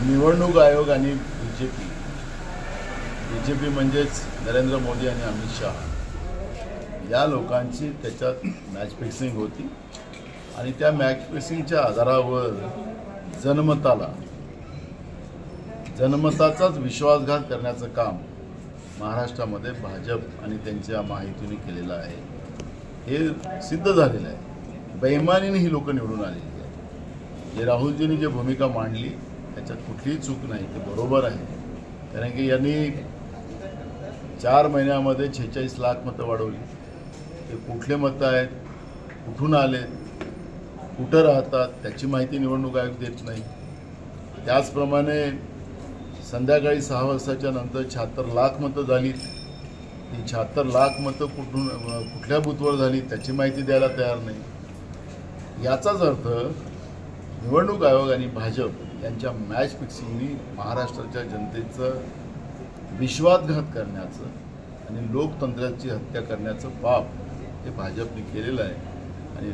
निवडणूक आयोग आणि बीजेपी म्हणजेच नरेंद्र मोदी आणि अमित शहा या लोकांची त्याच्यात मॅच फिक्सिंग होती आणि त्या मॅच फिक्सिंगच्या आधारावर जनमताचाच विश्वासघात करण्याचं काम महाराष्ट्रामध्ये भाजप आणि त्यांच्या महायुतीने केलेलं आहे। हे सिद्ध झालेलं आहे। बेईमानीने ही लोक निवडून आलेली आहेत। जे राहुलजींनी जे भूमिका मांडली त्याच्यात कुठलीही चूक नाही, ते बरोबर आहे। कारण की यांनी 4 महिन्यामध्ये 46 लाख मतं वाढवली। ते कुठले मतं आहेत, कुठून आले, कुठं राहतात त्याची माहिती निवडणूक आयोग देत नाही। त्याचप्रमाणे संध्याकाळी 6 वाजताच्या नंतर 76 लाख मतं झाली। ती 76 लाख मतं कुठल्या बूथवर झाली त्याची माहिती द्यायला तयार नाही। याचाच अर्थ निवडणूक आयोग आणि भाजप यांच्या मॅच फिक्सिंगनी महाराष्ट्राच्या जनतेचं विश्वासघात करण्याचं आणि लोकतंत्राची हत्या करण्याचं पाप हे भाजपने केलेलं आहे।